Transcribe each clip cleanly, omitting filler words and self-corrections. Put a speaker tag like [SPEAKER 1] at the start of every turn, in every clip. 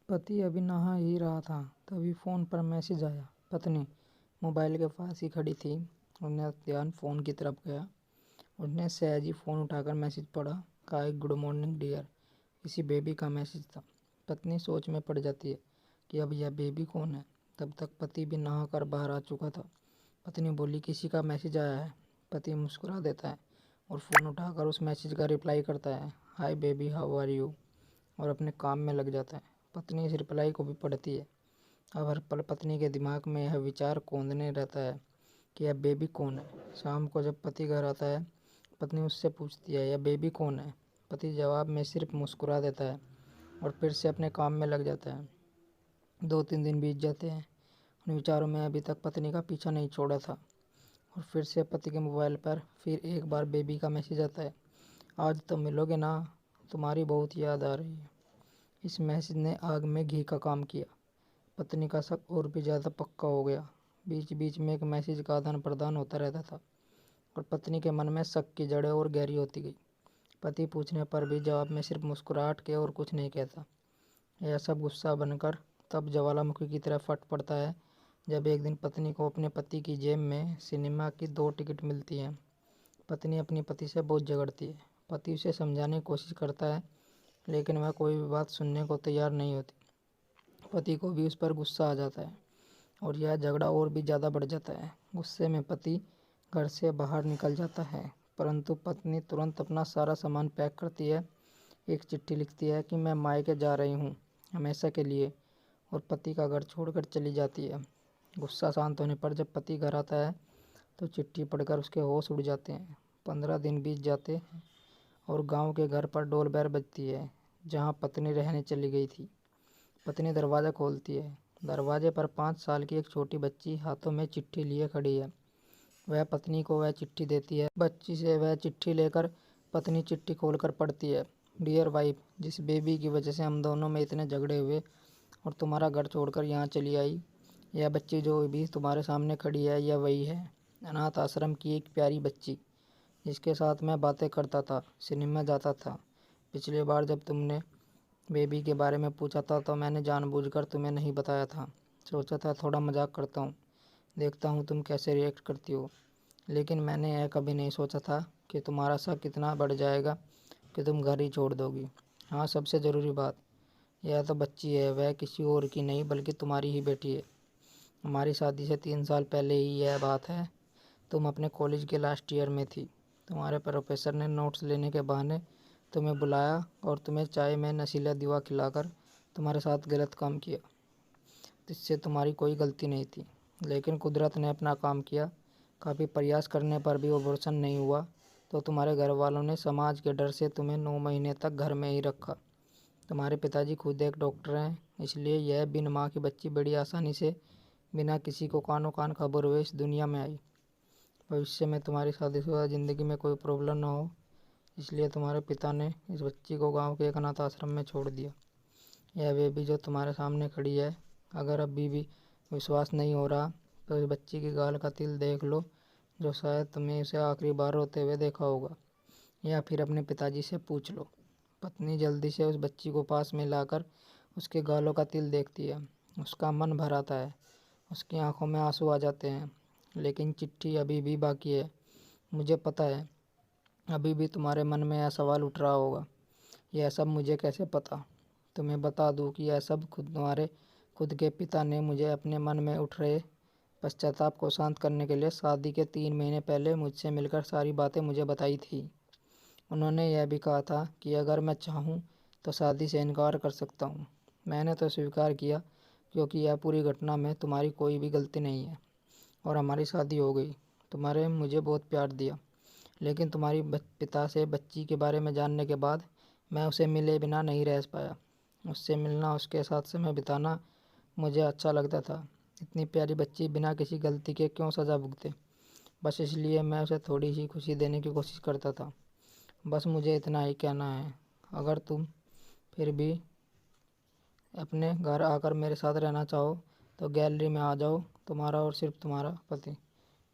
[SPEAKER 1] पति अभी नहा ही रहा था, तभी फ़ोन पर मैसेज आया। पत्नी मोबाइल के पास ही खड़ी थी। उसका ध्यान फ़ोन की तरफ गया। उसने सहज ही फ़ोन उठाकर मैसेज पढ़ा। कहा, गुड मॉर्निंग डियर। किसी बेबी का मैसेज था। पत्नी सोच में पड़ जाती है कि अब यह बेबी कौन है। तब तक पति भी नहा कर बाहर आ चुका था। पत्नी बोली, किसी का मैसेज आया है। पति मुस्कुरा देता है और फ़ोन उठाकर उस मैसेज का रिप्लाई करता है, hi baby, how are you, और अपने काम में लग जाता है। पत्नी इस रिप्लाई को भी पढ़ती है। अब हर पल पत्नी के दिमाग में यह विचार कौंधने रहता है कि यह बेबी कौन है। शाम को जब पति घर आता है, पत्नी उससे पूछती है, यह बेबी कौन है। पति जवाब में सिर्फ मुस्कुरा देता है और फिर से अपने काम में लग जाता है। 2-3 दिन बीत जाते हैं। उन विचारों में अभी तक पत्नी का पीछा नहीं छोड़ा था और फिर से पति के मोबाइल पर फिर एक बार बेबी का मैसेज आता है, आज तो मिलोगे ना, तुम्हारी बहुत याद आ रही है। इस मैसेज ने आग में घी का काम किया। पत्नी का शक और भी ज़्यादा पक्का हो गया। बीच बीच में एक मैसेज का आदान प्रदान होता रहता था और पत्नी के मन में शक की जड़ें और गहरी होती गई। पति पूछने पर भी जवाब में सिर्फ मुस्कुराहट के और कुछ नहीं कहता। यह सब गुस्सा बनकर तब ज्वालामुखी की तरह फट पड़ता है जब एक दिन पत्नी को अपने पति की जेब में सिनेमा की 2 टिकट मिलती हैं। पत्नी अपनी पति से बहुत झगड़ती है। पति उसे समझाने की कोशिश करता है, लेकिन वह कोई भी बात सुनने को तैयार नहीं होती। पति को भी उस पर गुस्सा आ जाता है और यह झगड़ा और भी ज़्यादा बढ़ जाता है। गुस्से में पति घर से बाहर निकल जाता है, परंतु पत्नी तुरंत अपना सारा सामान पैक करती है। एक चिट्ठी लिखती है कि मैं मायके जा रही हूँ हमेशा के लिए, और पति का घर छोड़कर चली जाती है। गुस्सा शांत होने पर जब पति घर आता है तो चिट्ठी पढ़कर उसके होश उड़ जाते हैं। 15 दिन बीत जाते हैं और गांव के घर पर डोरबेल बजती है, जहां पत्नी रहने चली गई थी। पत्नी दरवाज़ा खोलती है। दरवाजे पर 5 साल की एक छोटी बच्ची हाथों में चिट्ठी लिए खड़ी है। वह पत्नी को वह चिट्ठी देती है। बच्ची से वह चिट्ठी लेकर पत्नी चिट्ठी खोलकर पढ़ती है, डियर वाइफ, जिस बेबी की वजह से हम दोनों में इतने झगड़े हुए और तुम्हारा घर छोड़कर यहाँ चली आई, यह बच्ची जो भी तुम्हारे सामने खड़ी है, यह वही है, अनाथ आश्रम की एक प्यारी बच्ची जिसके साथ मैं बातें करता था, सिनेमा जाता था। पिछली बार जब तुमने बेबी के बारे में पूछा था तो मैंने जानबूझकर तुम्हें नहीं बताया था। सोचा था थोड़ा मजाक करता हूँ, देखता हूँ तुम कैसे रिएक्ट करती हो। लेकिन मैंने यह कभी नहीं सोचा था कि तुम्हारा शक इतना बढ़ जाएगा कि तुम घर ही छोड़ दोगी। हाँ, सबसे ज़रूरी बात, यह तो बच्ची है, वह किसी और की नहीं बल्कि तुम्हारी ही बेटी है। हमारी शादी से 3 साल पहले ही यह बात है। तुम अपने कॉलेज के लास्ट ईयर में थी। तुम्हारे प्रोफेसर ने नोट्स लेने के बहाने तुम्हें बुलाया और तुम्हें चाय में नशीला दवा खिलाकर तुम्हारे साथ गलत काम किया, जिससे तुम्हारी कोई गलती नहीं थी। लेकिन कुदरत ने अपना काम किया। काफ़ी प्रयास करने पर भी अबॉर्शन नहीं हुआ, तो तुम्हारे घर वालों ने समाज के डर से तुम्हें 9 महीने तक घर में ही रखा। तुम्हारे पिताजी खुद एक डॉक्टर हैं, इसलिए यह बिन माँ की बच्ची बड़ी आसानी से बिना किसी को कानो कान खबर हुए इस दुनिया में आई। भविष्य में तुम्हारी शादीशुदा ज़िंदगी में कोई प्रॉब्लम ना हो, इसलिए तुम्हारे पिता ने इस बच्ची को गांव के एक अनाथ आश्रम में छोड़ दिया। यह बेबी जो तुम्हारे सामने खड़ी है, अगर अभी भी विश्वास नहीं हो रहा तो इस बच्ची की गाल का तिल देख लो, जो शायद तुमने उसे आखिरी बार रोते हुए देखा होगा, या फिर अपने पिताजी से पूछ लो। पत्नी जल्दी से उस बच्ची को पास में लाकर उसके गालों का तिल देखती है। उसका मन भर आता है, उसकी आंखों में आंसू आ जाते हैं। लेकिन चिट्ठी अभी भी बाकी है। मुझे पता है अभी भी तुम्हारे मन में यह सवाल उठ रहा होगा, यह सब मुझे कैसे पता। तुम्हें बता दूं कि यह सब तुम्हारे खुद के पिता ने मुझे अपने मन में उठ रहे पश्चाताप को शांत करने के लिए शादी के 3 महीने पहले मुझसे मिलकर सारी बातें मुझे बताई थी। उन्होंने यह भी कहा था कि अगर मैं चाहूँ तो शादी से इनकार कर सकता हूँ। मैंने तो स्वीकार किया, क्योंकि यह पूरी घटना में तुम्हारी कोई भी गलती नहीं है और हमारी शादी हो गई। तुम्हारे मुझे बहुत प्यार दिया, लेकिन तुम्हारी पिता से बच्ची के बारे में जानने के बाद मैं उसे मिले बिना नहीं रह पाया। उससे मिलना, उसके साथ समय बिताना मुझे अच्छा लगता था। इतनी प्यारी बच्ची बिना किसी गलती के क्यों सज़ा भुगते, बस इसलिए मैं उसे थोड़ी सी खुशी देने की कोशिश करता था। बस मुझे इतना ही कहना है। अगर तुम फिर भी अपने घर आकर मेरे साथ रहना चाहो तो गैलरी में आ जाओ। तुम्हारा और सिर्फ तुम्हारा पति।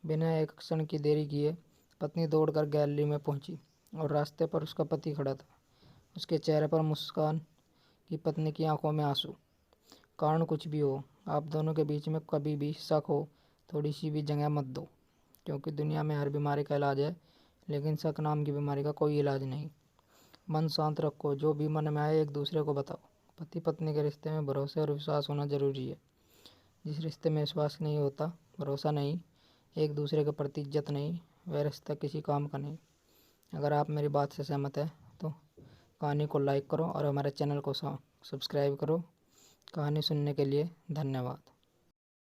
[SPEAKER 1] बिना एक क्षण की देरी किए पत्नी दौड़कर गैलरी में पहुंची और रास्ते पर उसका पति खड़ा था। उसके चेहरे पर मुस्कान की, पत्नी की आंखों में आंसू। कारण कुछ भी हो, आप दोनों के बीच में कभी भी शक हो, थोड़ी सी भी जगह मत दो, क्योंकि दुनिया में हर बीमारी का इलाज है, लेकिन शक नाम की बीमारी का कोई इलाज नहीं। मन शांत रखो, जो भी मन में आए एक दूसरे को बताओ। पति पत्नी के रिश्ते में भरोसे और विश्वास होना जरूरी है। जिस रिश्ते में विश्वास नहीं होता, भरोसा नहीं, एक दूसरे के प्रति इज्जत नहीं, वह रिश्ता किसी काम का नहीं। अगर आप मेरी बात से सहमत है तो कहानी को लाइक करो और हमारे चैनल को सब्सक्राइब करो। कहानी सुनने के लिए धन्यवाद।